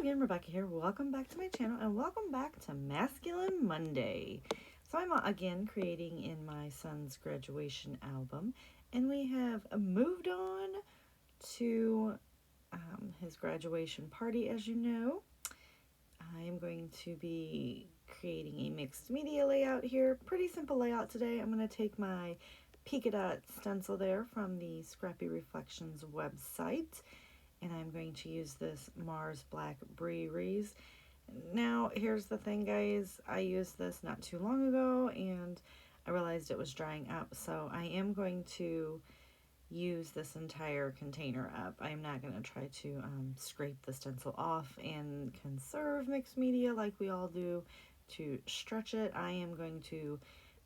again, Rebecca here. Welcome back to my channel and welcome back to Masculine Monday. So I'm again creating in my son's graduation album, and we have moved on to his graduation party. As you know, I am going to be creating a mixed media layout here. Pretty simple layout today. I'm going to take my Polka Dot stencil there from the Scrappy Reflections website, and I'm going to use this Mars Black Brie Rees. Now, here's the thing, guys. I used this not too long ago, and I realized it was drying up, so I am going to use this entire container up. I am not going to try to scrape the stencil off and conserve mixed media like we all do to stretch it. I am going to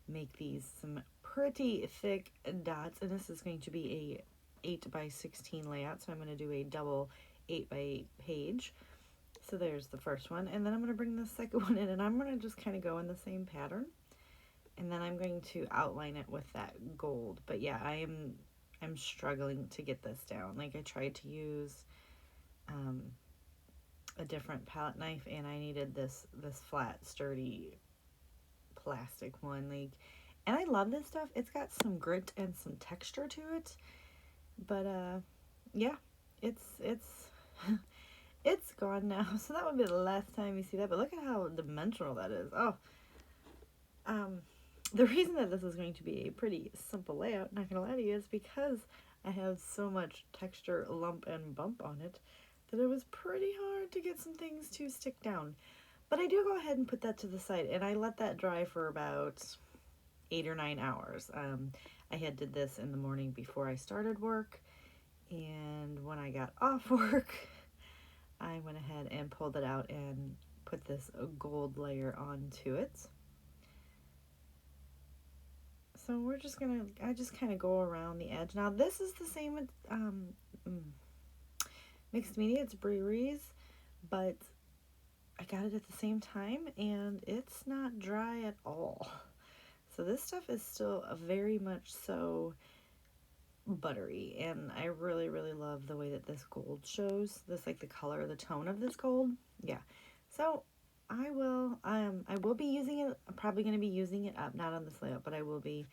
make these some pretty thick dots, and this is going to be a 8 by 16 layout, so I'm going to do a double 8 by 8 page. So there's the first one, and then I'm going to bring the second one in, and I'm going to just kind of go in the same pattern, and then I'm going to outline it with that gold. But yeah, I'm struggling to get this down. Like, I tried to use a different palette knife, and I needed this flat, sturdy plastic one. Like, and I love this stuff. It's got some grit and some texture to it. But yeah, it's it's gone now. So that would be the last time you see that. But look at how dimensional that is. Oh, the reason that this is going to be a pretty simple layout, not gonna lie to you, is because I have so much texture, lump, and bump on it that it was pretty hard to get some things to stick down. But I do go ahead and put that to the side, and I let that dry for about 8 or 9 hours. I had did this in the morning before I started work, and when I got off work, I went ahead and pulled it out and put this gold layer onto it. So we're just gonna, I just kind of go around the edge. Now this is the same with mixed media, it's Brie Rees, but I got it at the same time, and it's not dry at all. So this stuff is still very much so buttery, and I really love the way that this gold shows. This, like, the color, the tone of this gold. Yeah. So I will be using it. I'm probably going to be using it up, not on this layout, but I will be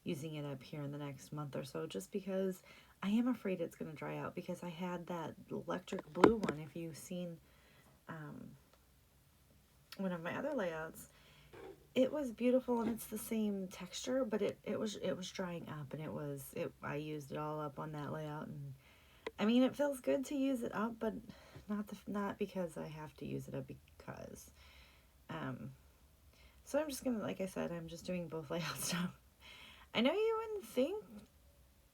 using it up here in the next month or so, just because I am afraid it's going to dry out, because I had that electric blue one. If you've seen one of my other layouts, it was beautiful, and it's the same texture, but it was drying up, and I used it all up on that layout. And I mean, it feels good to use it up, but not because I have to use it up, because so I'm just gonna, like I said, I'm just doing both layouts now. I know you wouldn't think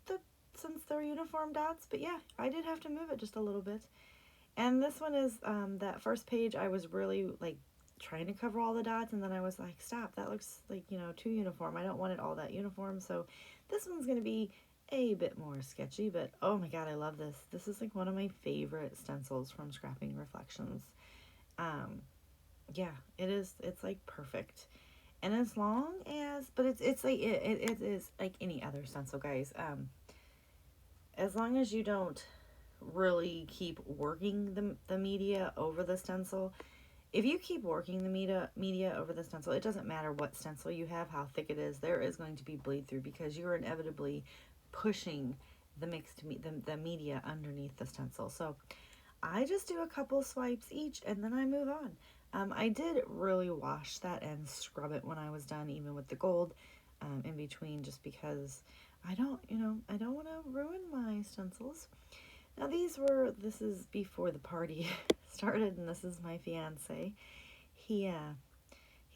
that, since they're uniform dots, but yeah, I did have to move it just a little bit. And this one is that first page, I was really like trying to cover all the dots, and then I was like, stop, that looks like, you know, too uniform. I don't want it all that uniform. So this one's gonna be a bit more sketchy, but oh my god, I love this. This is like one of my favorite stencils from Scrapping Reflections. Yeah, it is. It's like perfect. And as long as, but it's like it is like any other stencil, guys. As long as you don't really keep working the media over the stencil. If you keep working the media over the stencil, it doesn't matter what stencil you have, how thick it is, there is going to be bleed through, because you're inevitably pushing the the media underneath the stencil. So I just do a couple swipes each, and then I move on. I did really wash that and scrub it when I was done, even with the gold in between, just because I don't want to ruin my stencils. Now this is before the party started, and this is my fiance. He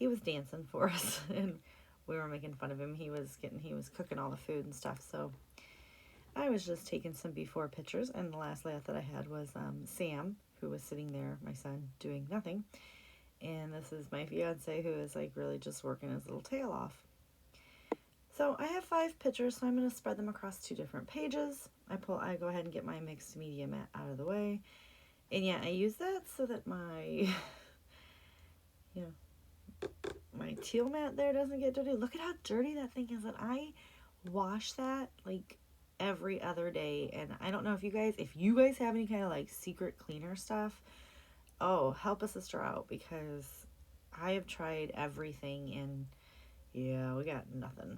was dancing for us, and we were making fun of him. He was cooking all the food and stuff, so I was just taking some before pictures, and the last layout that I had was Sam, who was sitting there, my son, doing nothing. And this is my fiance, who is like really just working his little tail off. So I have 5 pictures, so I'm going to spread them across 2 different pages. I go ahead and get my mixed media mat out of the way. And yeah, I use that so that my, my teal mat there doesn't get dirty. Look at how dirty that thing is, and I wash that like every other day. And I don't know if you guys have any kind of like secret cleaner stuff. oh, help a sister out, because I have tried everything and yeah, we got nothing.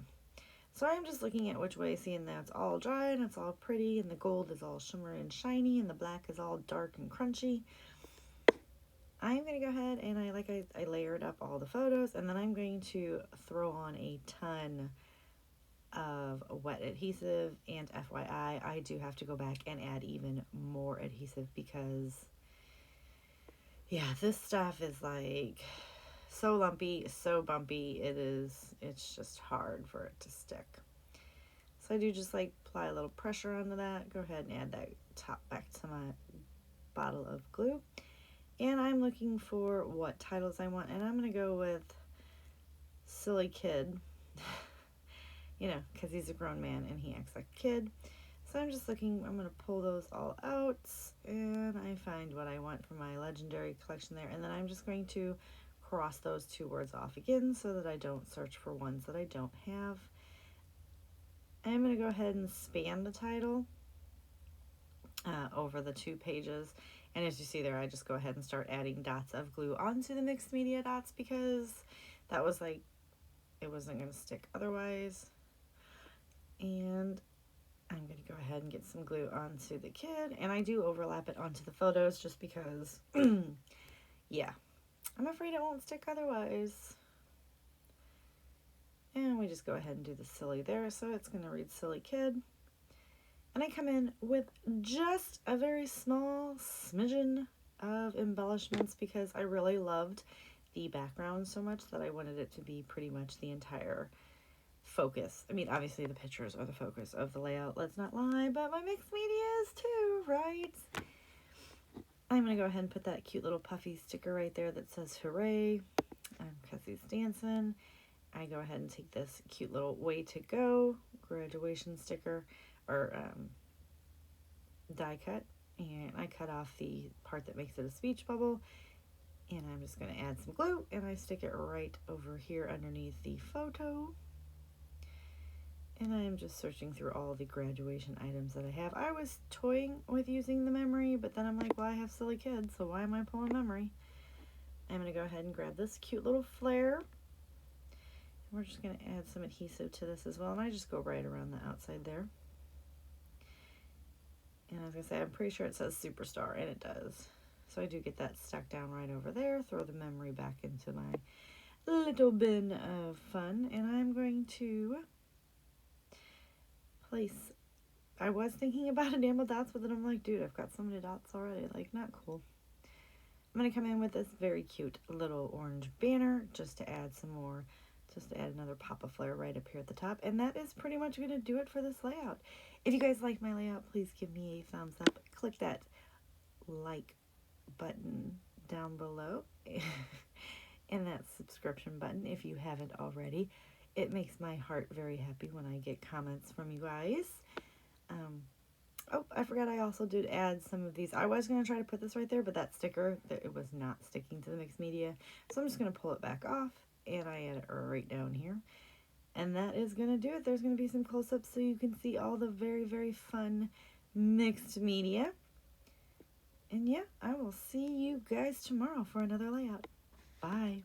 So I'm just looking at which way, seeing that it's all dry and it's all pretty and the gold is all shimmery and shiny and the black is all dark and crunchy. I'm going to go ahead and I layered up all the photos, and then I'm going to throw on a ton of wet adhesive. And FYI, I do have to go back and add even more adhesive because, yeah, this stuff is like so lumpy, so bumpy. It's just hard for it to stick. So I do just like apply a little pressure onto that. Go ahead and add that top back to my bottle of glue. And I'm looking for what titles I want, and I'm going to go with Silly Kid, you know, because he's a grown man and he acts like a kid. So I'm just looking, I'm going to pull those all out, and I find what I want for my legendary collection there, and then I'm just going to cross those two words off again so that I don't search for ones that I don't have. I'm going to go ahead and span the title over the 2 pages. And as you see there, I just go ahead and start adding dots of glue onto the mixed media dots because that was like, it wasn't going to stick otherwise. And I'm going to go ahead and get some glue onto the kid. And I do overlap it onto the photos just because, yeah, I'm afraid it won't stick otherwise. And we just go ahead and do the silly there. So it's going to read Silly Kid. And I come in with just a very small smidgen of embellishments because I really loved the background so much that I wanted it to be pretty much the entire focus. I mean, obviously the pictures are the focus of the layout, let's not lie, but my mixed media is too, right? I'm going to go ahead and put that cute little puffy sticker right there that says hooray, because he's dancing. I go ahead and take this cute little way to go graduation sticker, or die cut, and I cut off the part that makes it a speech bubble, and I'm just going to add some glue, and I stick it right over here underneath the photo. And I'm just searching through all the graduation items that I have. I was toying with using the memory, but then I'm like, well, I have Silly Kids, so why am I pulling memory? I'm going to go ahead and grab this cute little flare. We're just going to add some adhesive to this as well, and I just go right around the outside there. And I was going to say, I'm pretty sure it says Superstar, and it does. So I do get that stuck down right over there, throw the memory back into my little bin of fun, and I'm going to place, I was thinking about enamel dots, but then I'm like, dude, I've got so many dots already, like, not cool. I'm going to come in with this very cute little orange banner just to add some more, just to add another pop of flair right up here at the top. And that is pretty much going to do it for this layout. If you guys like my layout, please give me a thumbs up. Click that like button down below and that subscription button if you haven't already. It makes my heart very happy when I get comments from you guys. Oh, I forgot I also did add some of these. I was going to try to put this right there, but that sticker, it was not sticking to the mixed media. So I'm just going to pull it back off, and I add it right down here. And that is going to do it. There's going to be some close-ups so you can see all the very, very fun mixed media. And yeah, I will see you guys tomorrow for another layout. Bye.